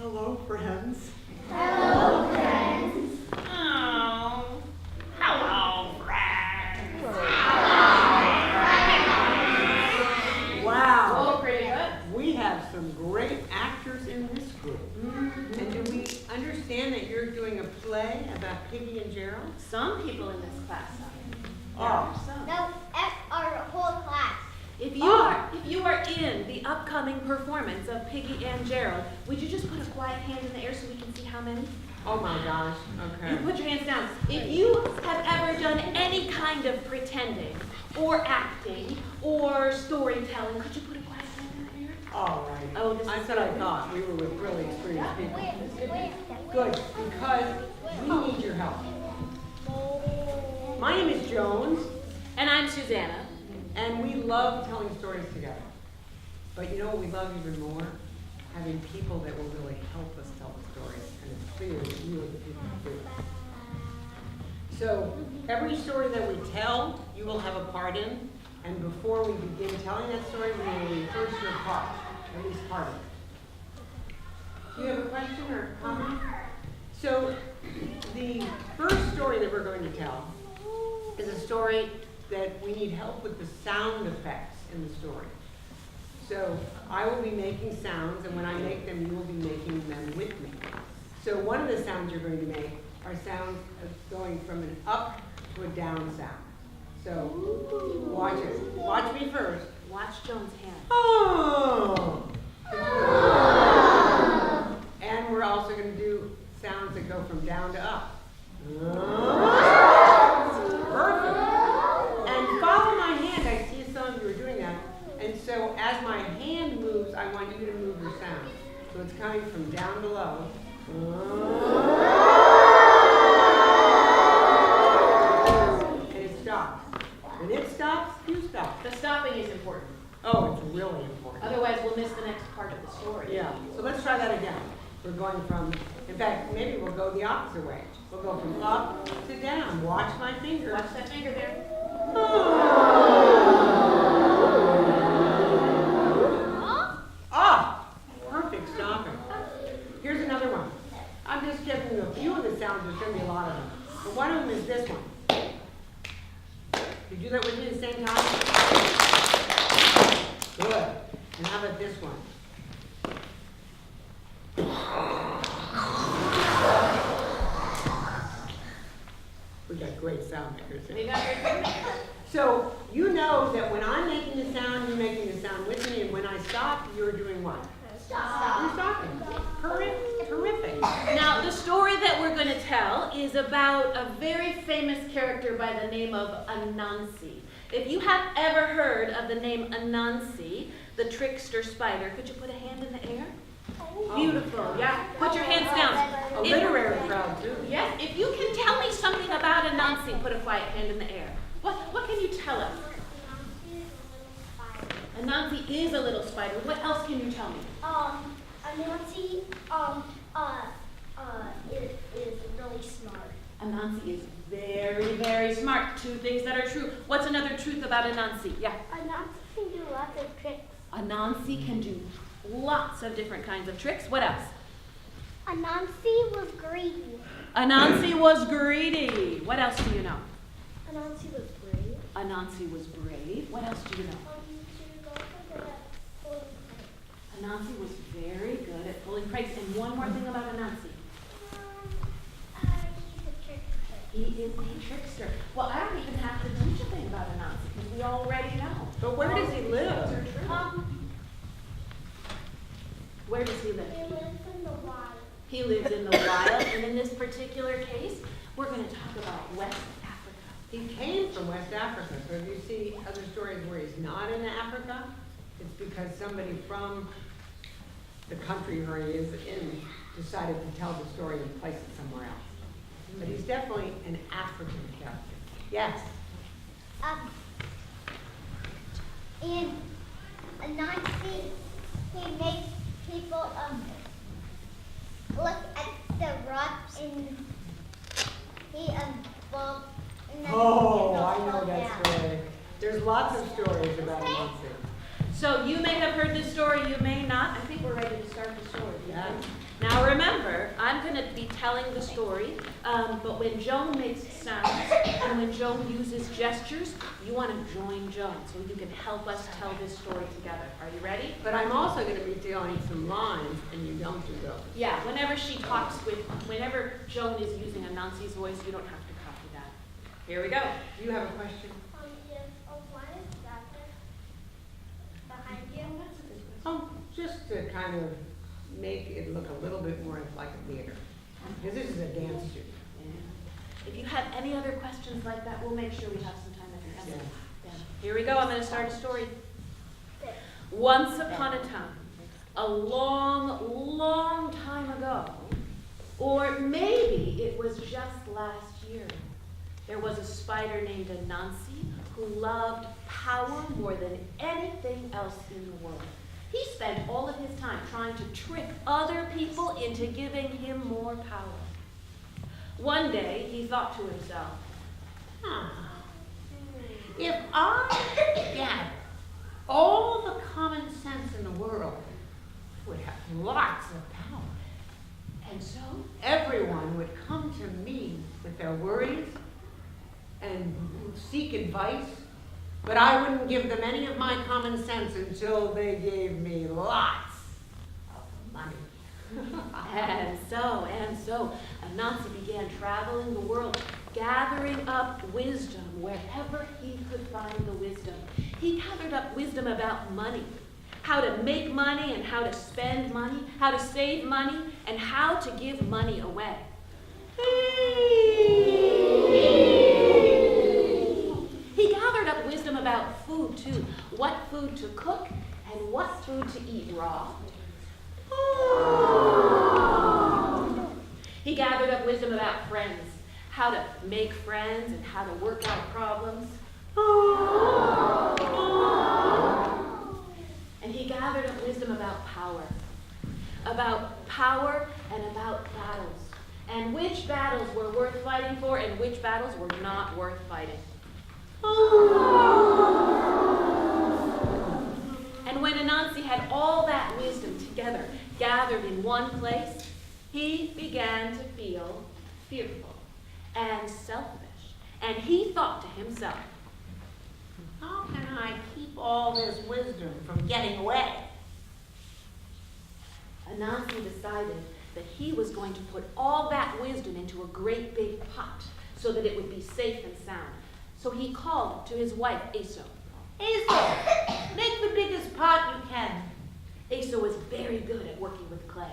Hello, friends. Hello, friends. Oh, hello, friends. Wow. Oh, pretty good. We have some great actors in this group. And do we understand that you're doing a play about Piggy and Gerald? Some people in this class are. Oh. Some. No, that's our whole class. If you are in the upcoming performance of Piggy and Gerald, would you just put a quiet hand in the air so we can see how many? Oh my gosh. You Okay. put your hands down. If you have ever done any kind of pretending or acting or storytelling, could you put a quiet hand in the air? All right. Oh, this I is said I good. thought we were with really experienced people. Where? Good, because we need your help. My name is Joan, And I'm Susanna. and we love telling stories together. But you know what we love even more? Having people that will really help us tell the stories, and it's clear that you are the people who do it. So every story that we tell, you will have a part in, and before we begin telling that story, we will rehearse your part, at least part of it. Do you have a question or comment? So the first story that we're going to tell is a story that we need help with the sound effects in the story. So I will be making sounds, and when I make them, you will be making them with me. So one of the sounds you're going to make are sounds of going from an up to a down sound. So watch it. Watch me first. Watch Joan's hand. Oh! And we're also going to do sounds that go from down to up. Perfect. And follow my hand. I see some of you are doing that. And so as my hand moves, I want you to move your sound. So it's coming from down to low. And it stops. When it stops, you stop. The stopping is important. Oh, it's really important. Otherwise, we'll miss the next part of the story. Yeah, so let's try that again. We're going from, in fact, maybe we'll go the opposite way. We'll go from up to down. Watch my finger. Watch that finger there. Ah, perfect stopping. Here's another one. I'm just giving you a few of the sounds. There's going to be a lot of them. But one of them is this one. Did you do that with me at the same time? Good. And how about this one? We got great sound makers We here. got your finger. So you know that when I'm making the sound, you're making the sound with me, and when I stop, you're doing what? You're stopping. Terrific. Now, the story that we're going to tell is about a very famous character by the name of Anansi. If you have ever heard of the name Anansi, the trickster spider, could you put a hand in the air? Beautiful, yeah. Put your hands down. A literary crowd, too. Yes, if you can tell me something about Anansi, put a quiet hand in the air. What can you tell us? Anansi is a little spider. What else can you tell me? Nancy, is really smart. Anansi is very, very smart. Two things that are true. What's another truth about Anansi? Yeah. Nancy can do lots of tricks. Anansi can do lots of different kinds of tricks. What else? Nancy was greedy. Anansi was greedy. What else do you know? Nancy was brave. Anansi was brave. What else do you know? Anansi was very good at pulling pranks. And one more thing about Anansi. He is a trickster. Well, I don't even have to teach a thing about Anansi because we already know. But where does he live? Where does he live? He lives in the wild. He lives in the wild, and in this particular case, we're going to talk about West Africa. He came from West Africa, so if you see other stories where he's not in Africa, it's because somebody from the country where he is in decided to tell the story and place it somewhere else. But he's definitely an African character. Yes? And Nancy, he makes people look at the rock and he bump and then Oh, it'll I fall know that down. story. There's lots of stories about Olson. So you may have heard this story, you may not. I think we're ready to start the story. Yeah. Now going to be telling the story, but when Joan makes sounds and when Joan uses gestures, you want to join Joan so you can help us tell this story together. Are you ready? But I'm also going to be telling some lines, and you don't do those. Yeah, whenever Joan is using Anansi's voice, you don't have to copy that. Here we go. Do you have a question? Yes. Oh, why is that there behind you? Just to kind of make it look a little bit more like a theater. Because this is a dance studio. Yeah. If you have any other questions like that, we'll make sure we have some time at the end. Yeah. Yeah. Here we go. I'm going to start a story. Once upon a time, a long, long time ago, or maybe it was just last year, there was a spider named Anansi who loved power more than anything else in the world. He spent all of his time trying to trick other people into giving him more power. One day, he thought to himself, if I had all the common sense in the world, I would have lots of power. And so everyone would come to me with their worries and seek advice, but I wouldn't give them any of my common sense until they gave me lots of money. and so, Anansi began traveling the world, gathering up wisdom wherever he could find the wisdom. He gathered up wisdom about money, how to make money and how to spend money, how to save money, and how to give money away. He gathered up wisdom about food, too. What food to cook and what food to eat raw. He gathered up wisdom about friends, how to make friends and how to work out problems. And he gathered up wisdom about power and about battles, and which battles were worth fighting for and which battles were not worth fighting. And when Anansi had all that wisdom together, gathered in one place, he began to feel fearful and selfish. And he thought to himself, How can I keep all this wisdom from getting away? Anansi decided that he was going to put all that wisdom into a great big pot so that it would be safe and sound. So he called to his wife, Aso. Aso, make the biggest pot you can. Aso was very good at working with clay.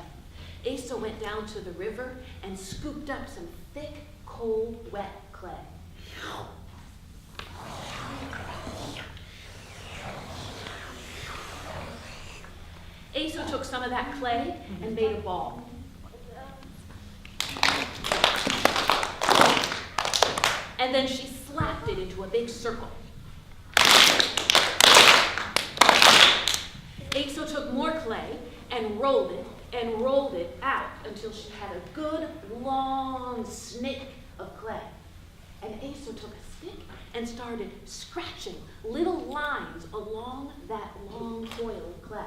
Aso went down to the river and scooped up some thick, cold, wet clay. Aso took some of that clay and made a ball. And then she slapped it into a big circle. Aso took more clay and rolled it out until she had a good long snake of clay. And Aso took a stick and started scratching little lines along that long coil of clay.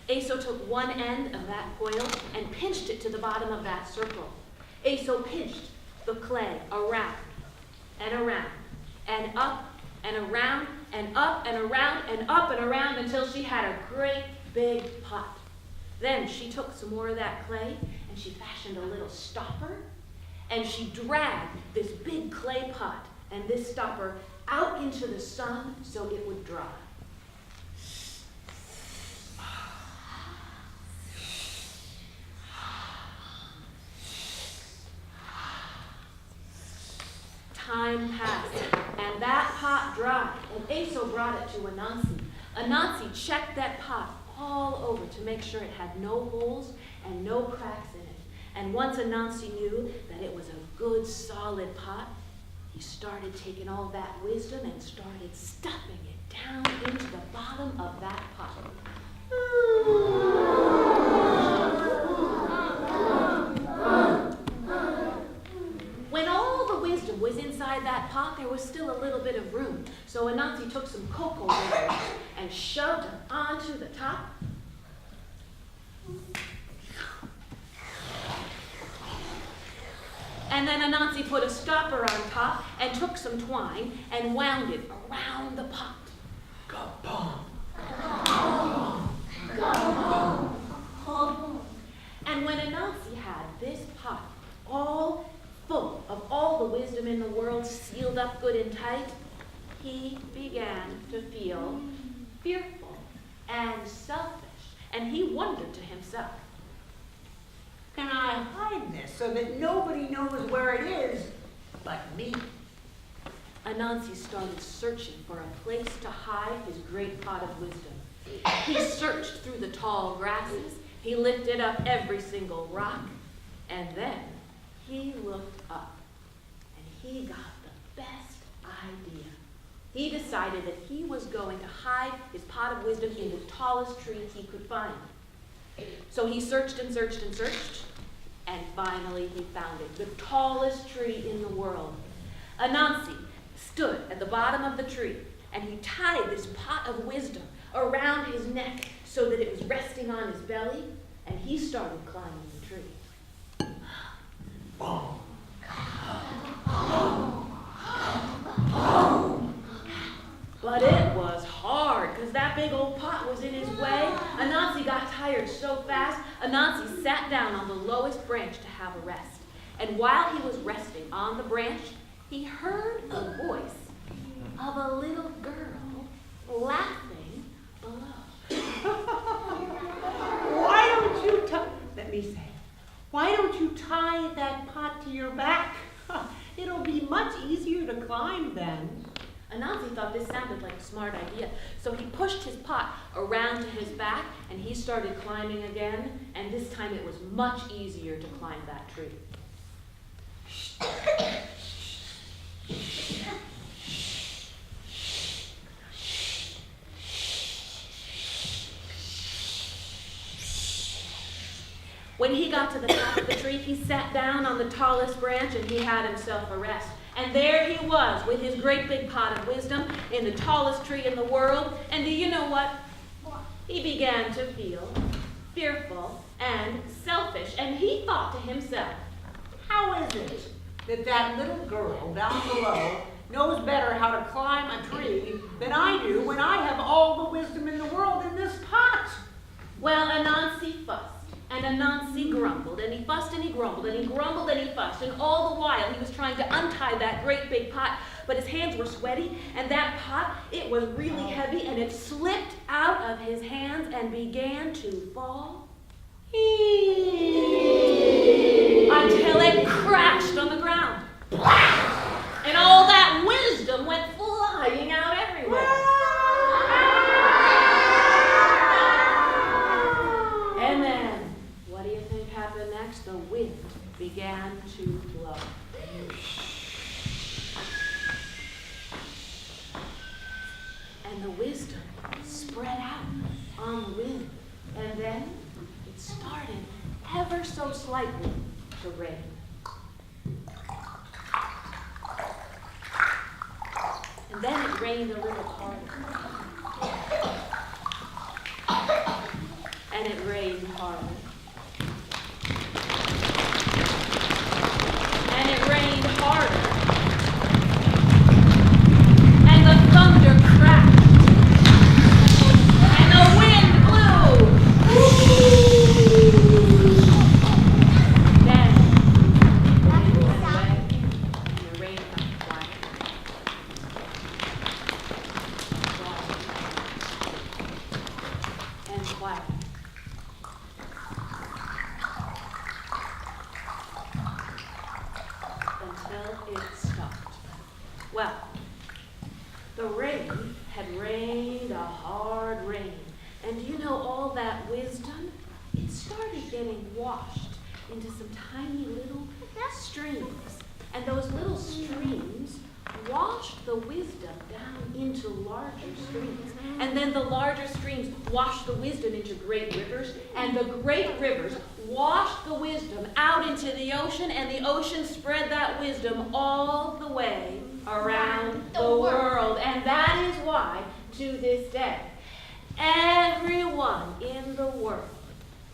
Aso took one end of that coil and pinched it to the bottom of that circle. Aso pinched the clay around and around and up and around and up and around and up and around until she had a great big pot. Then she took some more of that clay and she fashioned a little stopper and she dragged this big clay pot and this stopper out into the sun so it would dry. Time passed, and that pot dried, and Aso brought it to Anansi. Anansi checked that pot all over to make sure it had no holes and no cracks in it. And once Anansi knew that it was a good, solid pot, he started taking all that wisdom and started stuffing it down into the bottom of that pot. When all the wisdom was inside that that pot, there was still a little bit of room. So Anansi took some cocoa beans and shoved them onto the top. And then Anansi put a stopper on top and took some twine and wound it around the pot. And when Anansi had this pot all full of all the wisdom in the world sealed up good and tight, he began to feel fearful and selfish. And he wondered to himself, Can I hide this so that nobody knows where it is but me? Anansi started searching for a place to hide his great pot of wisdom. He searched through the tall grasses, he lifted up every single rock, and then he looked up, and he got the best idea. He decided that he was going to hide his pot of wisdom in the tallest tree he could find. So he searched and searched and searched, and finally he found it, the tallest tree in the world. Anansi stood at the bottom of the tree, and he tied this pot of wisdom around his neck so that it was resting on his belly, and he started climbing the tree. But it was hard, because that big old pot was in his way. Anansi got tired so fast, Anansi sat down on the lowest branch to have a rest. And while he was resting on the branch, he heard a voice of a little girl laughing below. Why don't you tie that pot to your back? It'll be much easier to climb then. Anansi thought this sounded like a smart idea, so he pushed his pot around to his back, and he started climbing again, and this time it was much easier to climb that tree. When he got to the top of the tree, he sat down on the tallest branch and he had himself a rest. And there he was with his great big pot of wisdom in the tallest tree in the world. And do you know what? He began to feel fearful and selfish. And he thought to himself, How is it that that little girl down below knows better how to climb a tree than I do when I have all the wisdom in the world in this pot? well, Anansi fussed. And Anansi grumbled, and he fussed and he grumbled, and he grumbled and he fussed, and all the while he was trying to untie that great big pot, but his hands were sweaty, and that pot, it was really heavy, and it slipped out of his hands and began to fall until it crashed on the ground. And all that wisdom went flying out everywhere. And then, what do you think happened next? The wind began to blow. And the wisdom spread out on the wind. And then it started ever so slightly to rain. And then it rained a little harder. And it rained harder. And it rained harder. And the thunder crashed. And the wind blew. Then the wind went away and the rain got quiet. And quiet. Until it stopped. Well, the rain had rained a hard rain. And do you know all that wisdom? It started getting washed into some tiny little streams. And those little streams washed the wisdom down into larger streams. And then the larger streams washed the wisdom into great rivers. And the great rivers washed the wisdom out into the ocean. And the ocean spread that wisdom all the way around the world. And that is why, to this day, everyone in the world,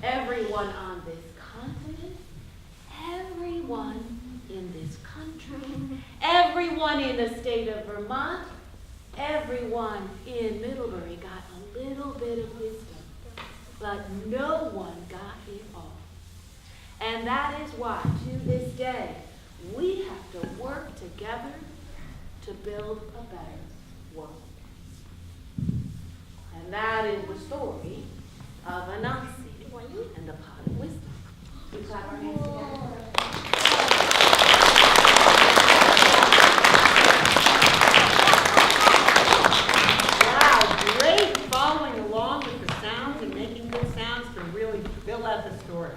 everyone on this continent, everyone in this country, everyone in the state of Vermont, everyone in Middlebury got a little bit of wisdom, but no one got it all. And that is why, to this day, we have to work together to build a better world. And that is the story of Anansi and the pot of wisdom. We clap our hands together. Wow, great following along with the sounds and making good sounds to really fill out the story.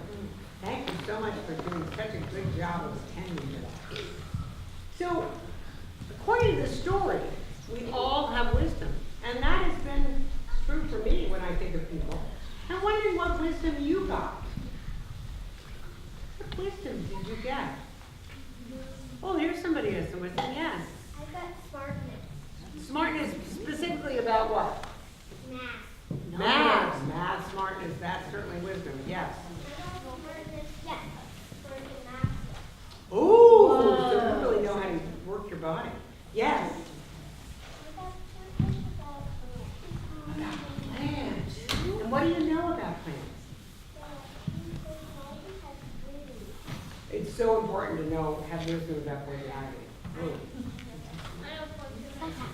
Thank you so much for doing such a good job of attending to that. So, according to the story, we all have wisdom. And that has been true for me when I think of people. I'm wondering what wisdom you got. What wisdom did you get? Oh, here's somebody who has some wisdom, yes. I got smartness. Smartness specifically about what? Math. Math. Math, smartness, that's certainly wisdom, yes. Smartness, yes. For the math. Ooh, so you really know how to work your body. Yes. I got smartness about About plants. And what do you know about plants? It's so important to know, have wisdom about body. Ooh.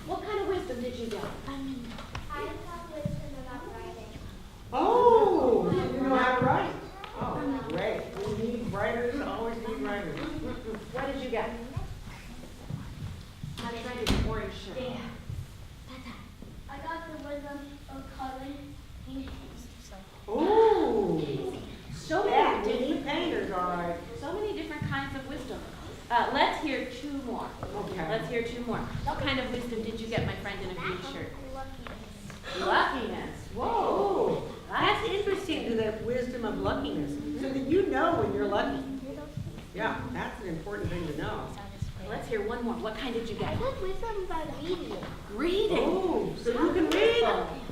What kind of wisdom did you get? I got wisdom about writing. Oh, you know how to write. Oh, great. We need writers, always need writers. What did you get? I'm trying to get orange shirt. I got the wisdom of coloring paintings. Ooh. So Yeah, many we different, need painters, all right. so many different kinds of wisdom. Let's hear two more. Okay. Let's hear two more. What kind of wisdom did you get, my friend in a green shirt? Luckiness. Luckiness. Whoa. That's interesting, to the wisdom of luckiness. So that you know when you're lucky. Yeah, that's an important thing to know. Let's hear one more. What kind did you I get? got wisdom about reading. Reading. Oh, so you can read?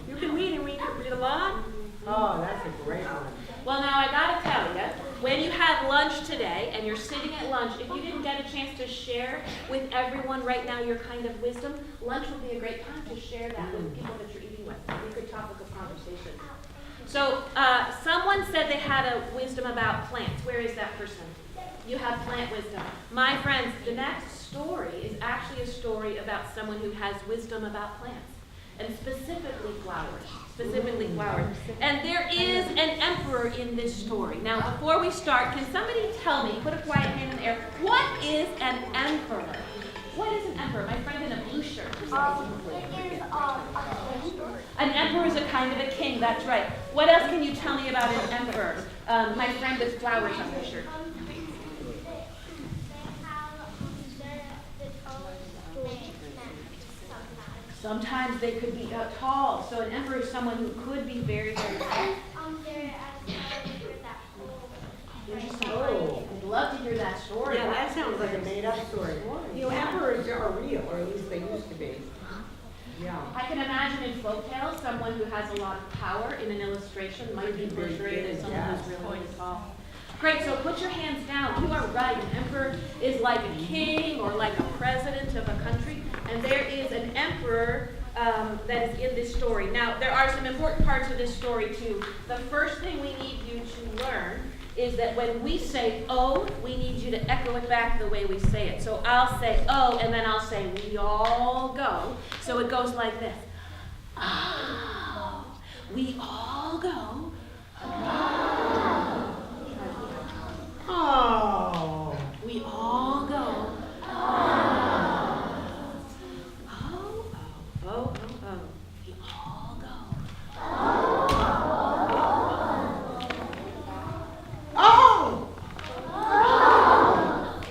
You can read and read a lot? Oh, that's a great one. Well, now I gotta tell you, when you have lunch today and you're sitting at lunch, if you didn't get a chance to share with everyone right now your kind of wisdom, lunch will be a great time to share that with people that you're eating with. It'll be a good topic of conversation. So, someone said they had a wisdom about plants. Where is that person? You have plant wisdom. My friends, the next story is actually a story about someone who has wisdom about plants, and specifically flowers. Specifically flowers. And there is an emperor in this story. Now, before we start, can somebody tell me, put a quiet hand in the air, what is an emperor? What is an emperor? My friend in a blue shirt. An emperor is a kind of a king, that's right. What else can you tell me about an emperor? My friend with flowers on her shirt. Sometimes they could be tall, so an emperor is someone who could be very, very tall. Interesting. Oh. I'd love to hear that story. Yeah, that sounds like a made-up story. You know, emperors are real, or at least they used to be. Yeah. I can imagine in folktales, someone who has a lot of power in an illustration might be portrayed as someone who's really tall. Great, so put your hands down. You are right. An emperor is like a king or like a president of a country. And there is an emperor that is in this story. Now, there are some important parts of this story, too. The first thing we need you to learn is that when we say "oh," we need you to echo it back the way we say it. So I'll say "oh," and then I'll say "we all go." So it goes like this. Oh, we all go. Oh. Oh. We all go. Oh, we all go. Oh.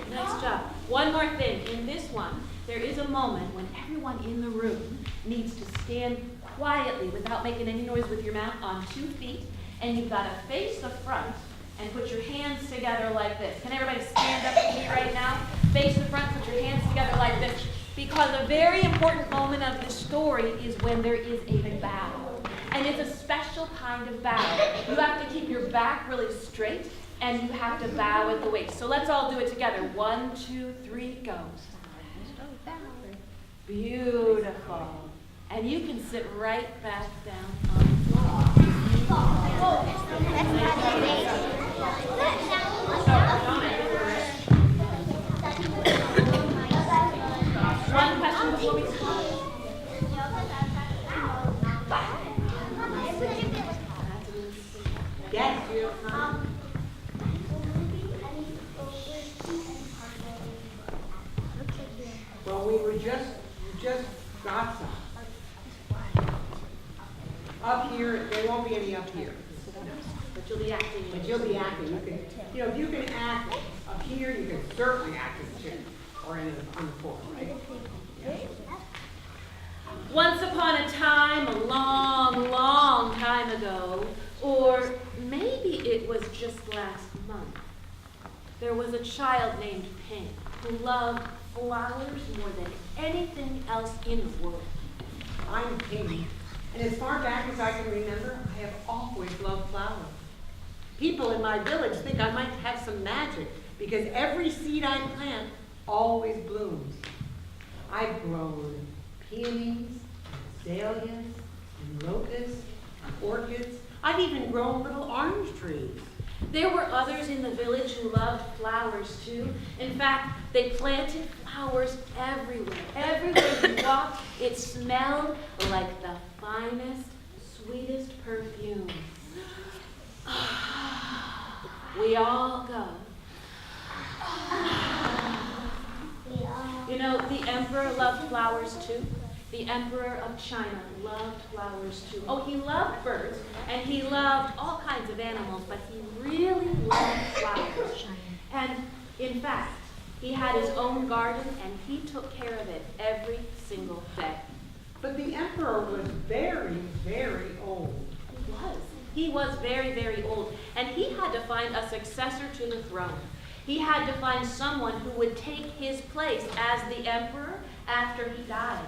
Nice job. One more thing. In this one, there is a moment when everyone in the room needs to stand quietly without making any noise with your mouth on 2 feet, and you've got to face the front and put your hands together like this. Can everybody stand up with me right now? Face the front, put your hands together like this. because a very important moment of the story is when there is a bow. And it's a special kind of bow. You have to keep your back really straight, and you have to bow at the waist. So let's all do it together. 1, 2, 3, go. Beautiful. And you can sit right back down on the floor. One question before we start. Yes, you. Well, we just got some. Up here, there won't be any up here. But you'll be acting. But you'll be acting. You can, if you can act up here, you can certainly act in the chair or on the floor, right? Once upon a time, a long, long time ago, or maybe it was just last month, there was a child named Pink who loved flowers more than anything else in the world. I'm Pink, and as far back as I can remember, I have always loved flowers. People in my village think I might have some magic because every seed I plant always blooms. I've grown peonies, azaleas, and locusts, and orchids. I've even grown little orange trees. There were others in the village who loved flowers too. In fact, they planted flowers everywhere. Everywhere you walked, it smelled like the finest, sweetest perfume. We all go. You know, the emperor loved flowers too. The emperor of China loved flowers too. Oh, he loved birds, and he loved all kinds of animals, but he really loved flowers. And in fact, he had his own garden, and he took care of it every single day. But the emperor was very, very old. He was very, very old, and he had to find a successor to the throne. He had to find someone who would take his place as the emperor after he died.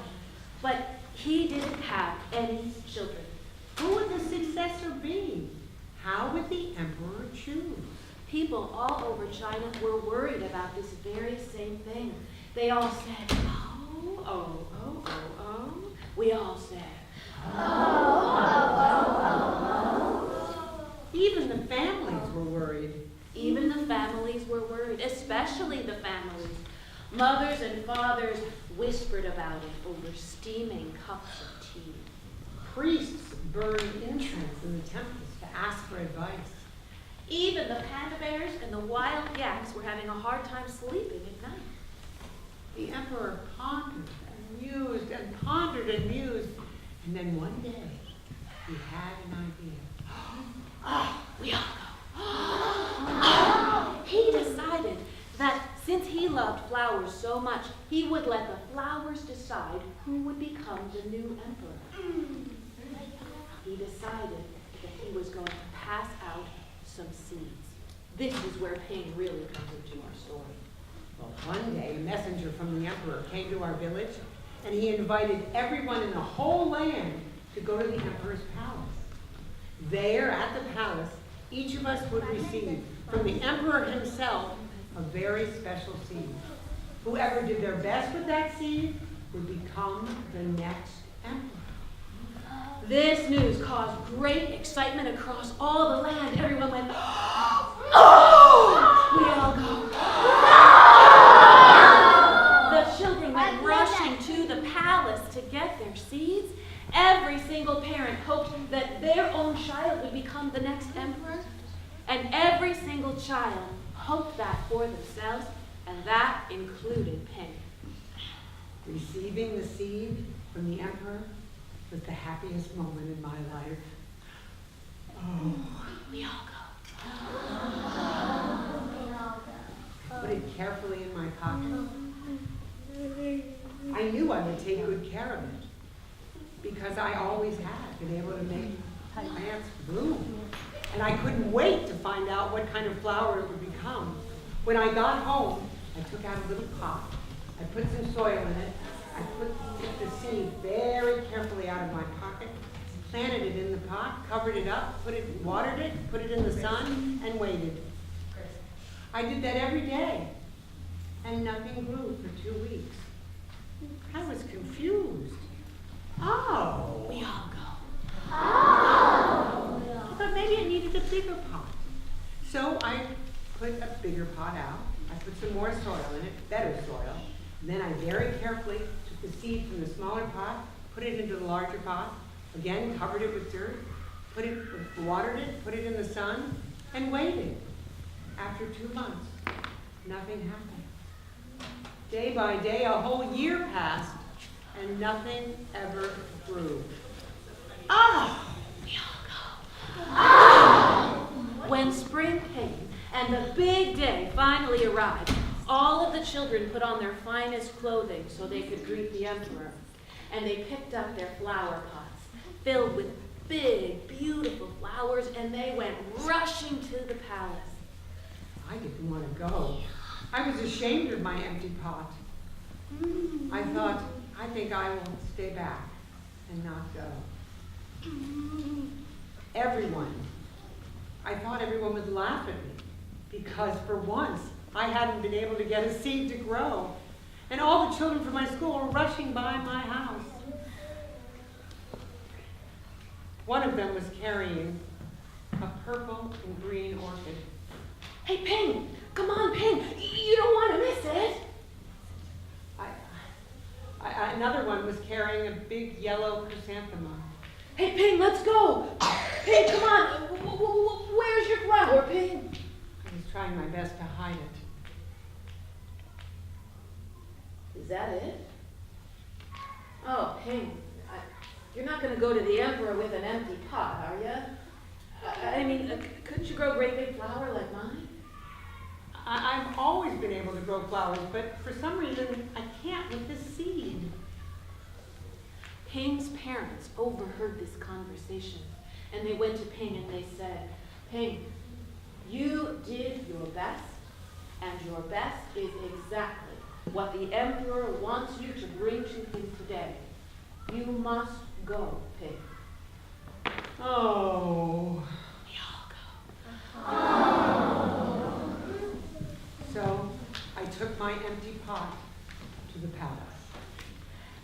But he didn't have any children. Who would the successor be? How would the emperor choose? People all over China were worried about this very same thing. They all said, oh, oh, oh, oh, oh. We all said, oh, oh, oh, oh, oh. Even the families were worried. Even the families were worried, especially the families. Mothers and fathers whispered about it over steaming cups of tea. Priests burned incense in the temples to ask for advice. Even the panda bears and the wild yaks were having a hard time sleeping at night. The emperor pondered and mused and pondered and mused. And then one day, he had an idea. Oh, we all go. He decided that since he loved flowers so much, he would let the flowers decide who would become the new emperor. He decided that he was going to pass out some seeds. This is where pain really comes into our story. Well, one day, a messenger from the emperor came to our village, and he invited everyone in the whole land to go to the emperor's palace. There, at the palace, each of us would receive from the emperor himself a very special seed. Whoever did their best with that seed would become the next emperor. This news caused great excitement across all the land. Everyone went, oh! We all go, the children went rushing to the palace to get their seeds. Every single parent hoped that their own child would become the next emperor. And every single child hoped that for themselves, and that included Penny. Receiving the seed from the emperor was the happiest moment in my life. Oh. We all go. Put it carefully in my pocket. I knew I would take good care of it because I always had been able to make plants bloom. And I couldn't wait to find out what kind of flower it would become. When I got home, I took out a little pot. I put some soil in it, I took the seed very carefully out of my pocket, planted it in the pot, covered it up, watered it, put it in the sun, and waited. I did that every day, and nothing grew for 2 weeks. I was confused. Oh. We all go. I thought maybe it needed a bigger pot. So I put a bigger pot out. I put some more soil in it, better soil. And then I very carefully took the seed from the smaller pot, put it into the larger pot, again covered it with dirt, watered it, put it in the sun, and waited. After 2 months, nothing happened. Day by day, a whole year passed, and nothing ever grew. Ah! We all go. When spring came and the big day finally arrived, all of the children put on their finest clothing so they could greet the emperor. And they picked up their flower pots filled with big, beautiful flowers, and they went rushing to the palace. I didn't want to go. I was ashamed of my empty pot. I thought, I think I will stay back and not go. I thought everyone would laugh at me because for once I hadn't been able to get a seed to grow. And all the children from my school were rushing by my house. One of them was carrying a purple and green orchid. Hey, Ping, come on, Ping, you don't want to miss it. Another one was carrying a big yellow chrysanthemum. Hey, Ping, let's go. Ping, come on, where's your flower, Ping? I was trying my best to hide it. Is that it? Oh, Ping, you're not going to go to the emperor with an empty pot, are you? I mean, couldn't you grow a great big flower like mine? I've always been able to grow flowers, but for some reason, I can't with this seed. Ping's parents overheard this conversation, and they went to Ping and they said, Ping, you did your best, and your best is exactly what the emperor wants you to bring to him today. You must go, Ping. Oh. We all go. Oh. So I took my empty pot to the palace.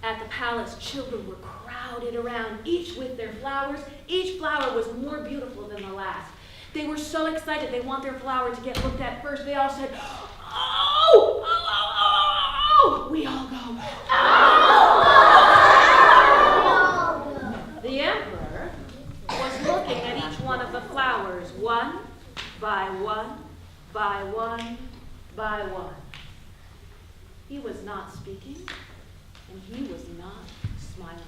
At the palace, children were crowded around, each with their flowers. Each flower was more beautiful than the last. They were so excited they want their flower to get looked at first. They all said, oh, oh, oh, oh, oh. We all go, oh. The emperor was looking at each one of the flowers, one by one, by one, by one. He was not speaking, and he was not smiling.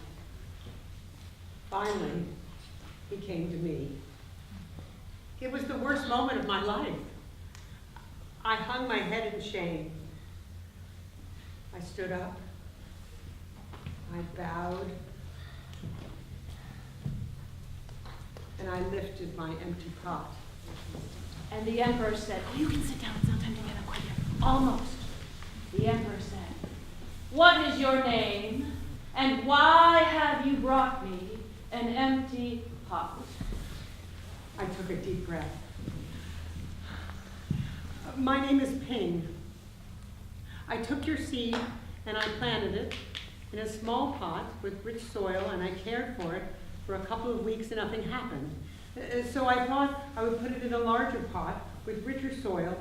Finally, he came to me. It was the worst moment of my life. I hung my head in shame. I stood up. I bowed. And I lifted my empty pot. And the emperor said, oh, you can sit down, it's not time to get up quite yet. Almost. The emperor said, what is your name, and why have you brought me an empty pot? I took a deep breath. My name is Ping. I took your seed and I planted it in a small pot with rich soil, and I cared for it for a couple of weeks and nothing happened. So I thought I would put it in a larger pot with richer soil,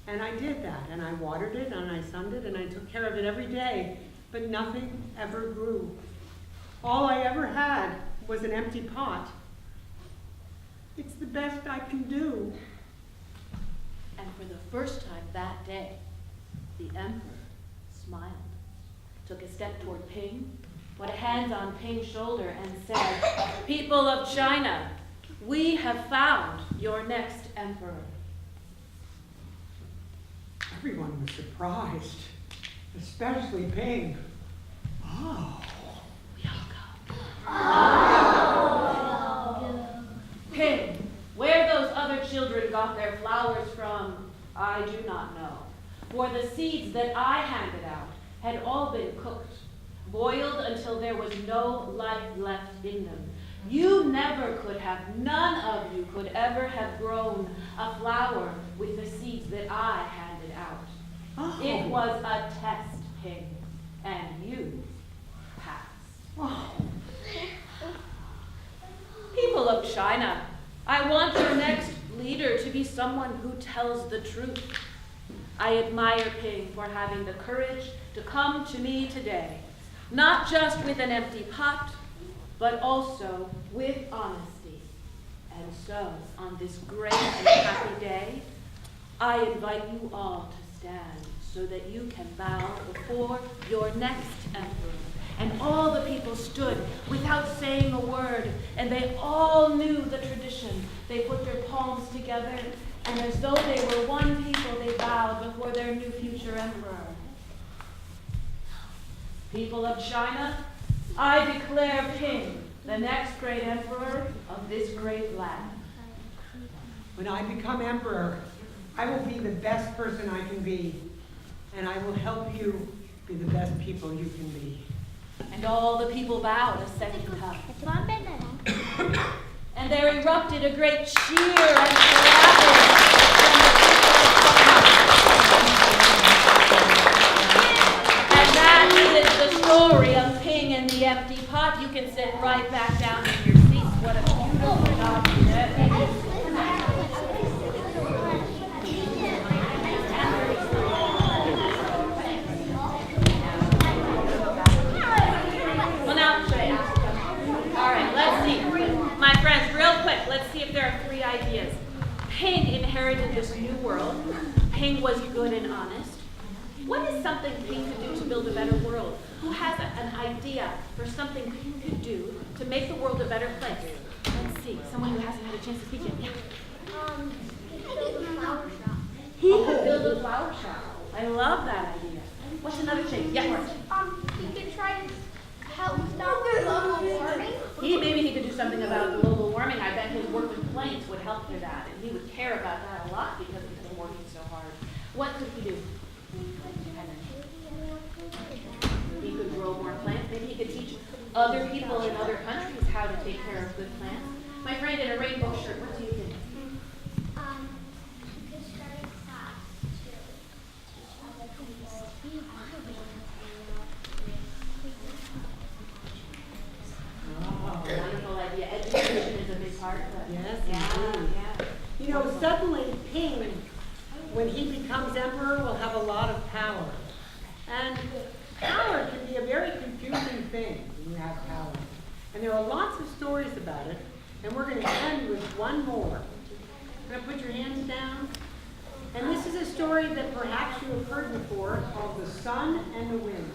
and I did that. And I watered it, and I sunned it, and I took care of it every day, but nothing ever grew. All I ever had was an empty pot. It's the best I can do. And for the first time that day, the emperor smiled, took a step toward Ping, put a hand on Ping's shoulder, and said, people of China, we have found your next emperor. Everyone was surprised, especially Ping. Oh. We all go. Ping, where those other children got their flowers from, I do not know. For the seeds that I handed out had all been cooked, boiled until there was no life left in them. You never could have, none of you could ever have grown a flower with the seeds that I handed out. Oh. It was a test, Pig, and you passed. Oh. People of China, I want your next leader to be someone who tells the truth. I admire Ping for having the courage to come to me today, not just with an empty pot, but also with honesty. And so, on this great and happy day, I invite you all to stand so that you can bow before your next emperor. And all the people stood without saying a word, and they all knew the tradition. They put their palms together, and as though they were one people, they bowed before their new future emperor. People of China, I declare Ping the next great emperor of this great land. When I become emperor, I will be the best person I can be, and I will help you be the best people you can be. And all the people bowed a second time. And there erupted a great cheer and clapping and that is the story of Ping and the empty pot. You can sit right back down in your seats. What a beautiful document. My friends, real quick, let's see if there are 3 ideas. Ping inherited this new world. Ping was good and honest. What is something Ping could do to build a better world? Who has an idea for something Ping could do to make the world a better place? Let's see, someone who hasn't had a chance to speak yet. Yeah. He could build a flower shop. He could build a flower shop. I love that idea. What's another thing? Yeah, He could try to help stop global warming. Maybe he could do something about global warming. I bet his work with planes would help for that, and he would care about that a lot because he's been working so hard. What could he do? He could grow more plants. Maybe he could teach other people in other countries how to take care of good plants. My friend in a rainbow shirt, what do you think? He could start a class to teach other people. Wonderful idea. Education is a big part of it. Yes, Yeah, indeed. yeah. You know, suddenly Ping, when he becomes emperor, will have a lot of power. And power can be a very confusing thing when you have power. And there are lots of stories about it. And we're going to end with one more. Going to put your hands down. And this is a story that perhaps you have heard before called The Sun and the Wind.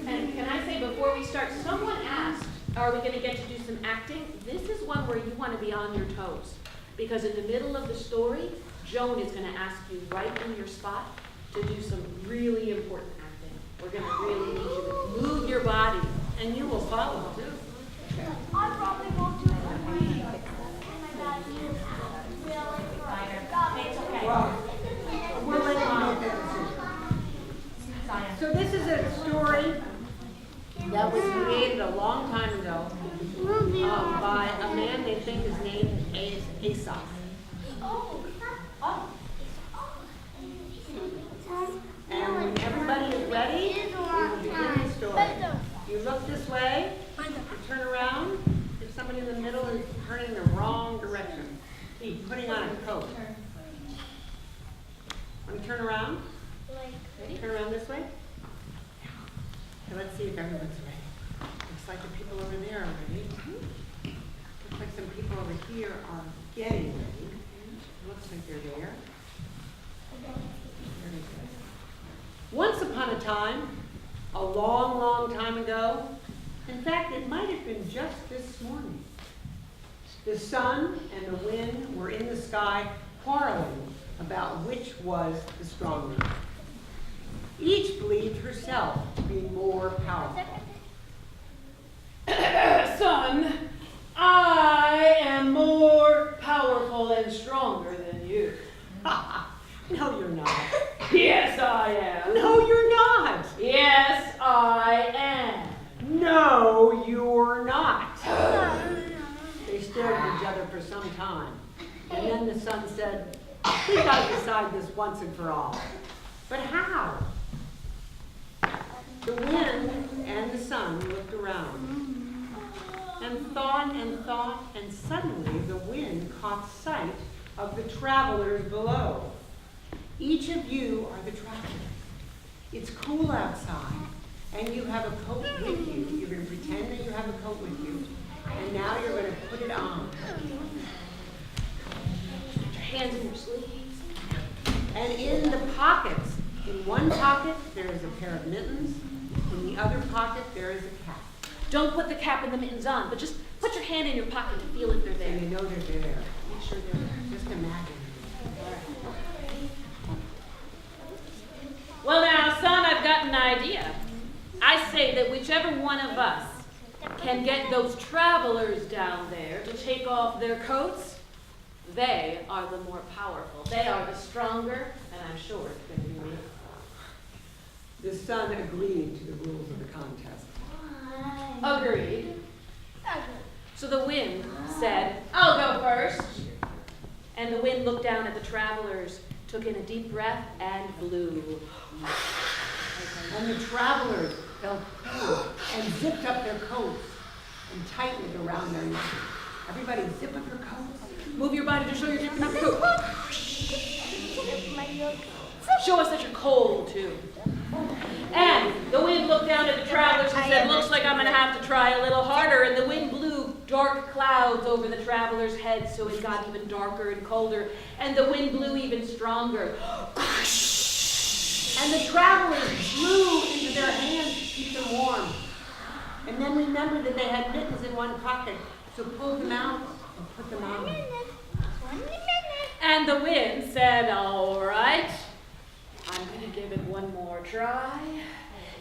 And can I say before we start, someone asked, are we going to get to do some acting? This is one where you want to be on your toes. Because in the middle of the story, Joan is going to ask you right in your spot to do some really important acting. We're going to really need you to move your body. And you will follow too. I probably won't do it. Oh my God, you really It's okay. Well, we're letting you make that decision. So this is a story that was created a long time ago by a man they think is named Aesop. And when everybody is ready, we will begin the story. You look this way, you turn around. If somebody in the middle is turning the wrong direction, he's putting on a coat. Want to turn around? Turn around this way. Okay, let's see if everyone's ready. Looks like the people over there are ready. Looks like some people over here are getting ready. Looks like they're there. Very good. Once upon a time, a long, long time ago, in fact, it might have been just this morning, the sun and the wind were in the sky quarreling about which was the stronger. Each believed herself to be more powerful. Son, I am more powerful and stronger than you. No, you're not. Yes, I am. No, you're not. Yes, I am. time. And then the sun said, we've got to decide this once and for all. But how? The wind and the sun looked around and thought, and suddenly the wind caught sight of the travelers below. Each of you are the travelers. It's cool outside, and you have a coat with you. You're going to pretend that you have a coat with you, and now you're going to put it on. Put your hands in your sleeves. And in the pockets, in one pocket there is a pair of mittens, in the other pocket there is a cap. Don't put the cap and the mittens on, but just put your hand in your pocket to feel if they're So there. you know they're there. Make sure they're there. Just imagine. Well now, son, I've got an idea. I say that whichever one of us can get those travelers down there to take off their coats, they are the more powerful. They are the stronger, and I'm sure it's going to be me. The sun agreed to the rules of the contest. Agreed. So the wind said, I'll go first. And the wind looked down at the travelers, took in a deep breath, and blew. And the travelers felt cold and zipped up their coats and tightened it around their necks. Everybody zip up your coats. Move your body to show you're zipping up your coat. Show us that you're cold, too. And the wind looked down at the travelers and said, looks like I'm going to have to try a little harder. And the wind blew dark clouds over the travelers' heads, so it got even darker and colder. And the wind blew even stronger. And the travelers blew into their hands to keep them warm. And then remembered that they had mittens in one pocket, so pulled them out and put them on. And the wind said, all right, I'm going to give it one more try.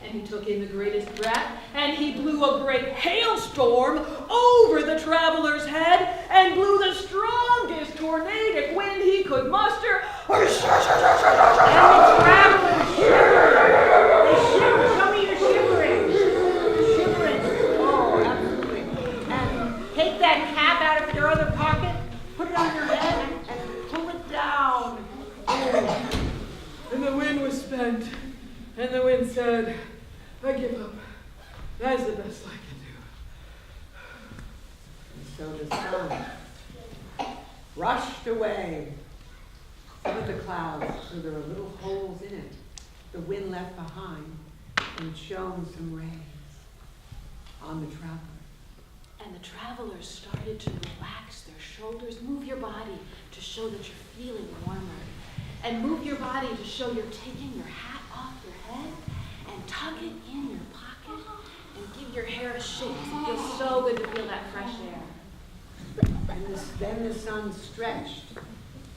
And he took in the greatest breath, and he blew a great hailstorm over the traveler's head, and blew the strongest tornadic wind he could muster. And the travelers shivered. They shivered. Show me your shivering. Shivering. Oh, absolutely. And take that cap out of your other pocket, put it on your head, and pull it down. Oh. And the wind was spent, and the wind said, I give up. That's the best I can do. And so the sun rushed away over the clouds, so there were little holes in it. The wind left behind and shone some rays on the traveler. And the travelers started to relax their shoulders. Move your body to show that you're feeling warmer. And move your body to show you're taking your hat off your head and tuck it in your pocket and give your hair a shake. It feels so good to feel that fresh air. And then the sun stretched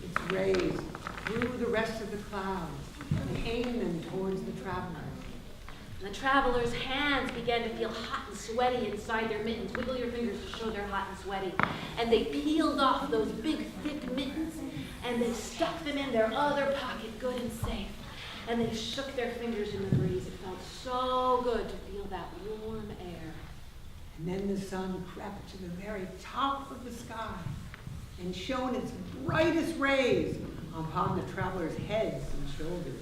its rays through the rest of the clouds and aimed them towards the travelers. And the travelers' hands began to feel hot and sweaty inside their mittens. Wiggle your fingers to show they're hot and sweaty. And they peeled off those big, thick mittens, and they stuck them in their other pocket, good and safe. And they shook their fingers in the breeze. It felt so good to feel that warm air. And then the sun crept to the very top of the sky and shone its brightest rays upon the travelers' heads and shoulders.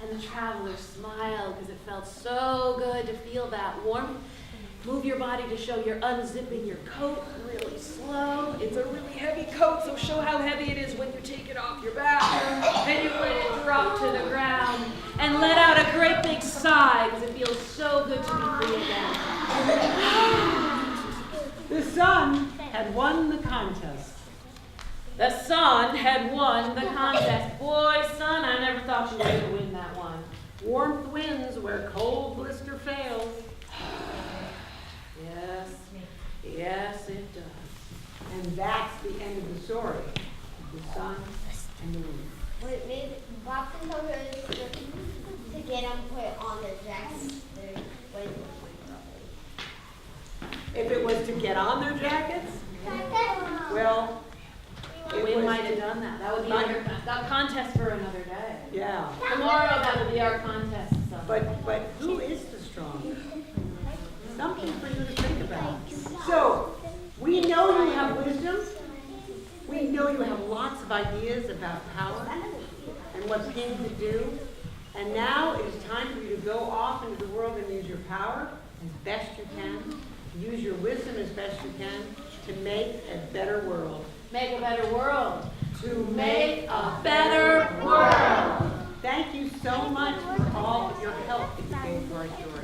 And the travelers smiled because it felt so good to feel that warmth. Move your body to show you're unzipping your coat really slow. It's a really heavy coat, so show how heavy it is when you take it off your back. And you let it drop to the ground. And let out a great big sigh because it feels so good to be free again. The sun had won the contest. The sun had won the contest. Boy, son, I never thought you were going to win that one. Warmth wins where cold blister fails. Yes, yes it does. And that's the end of the story. The sun and the wind. Wait, maybe Boston told her to get them put on their jackets. If it was to get on their jackets, well, We might have done that. That would be our contest for another day. yeah. Tomorrow that will be our contest. So. But who is the strongest? Something for you to think about. So, we know you have wisdom, of ideas about power and what people can do. And now it is time for you to go off into the world and use your power as best you can. Use your wisdom as best you can to make a better world. Make a better world. To Make a better world. Thank you so much for all of your help that you gave to our story.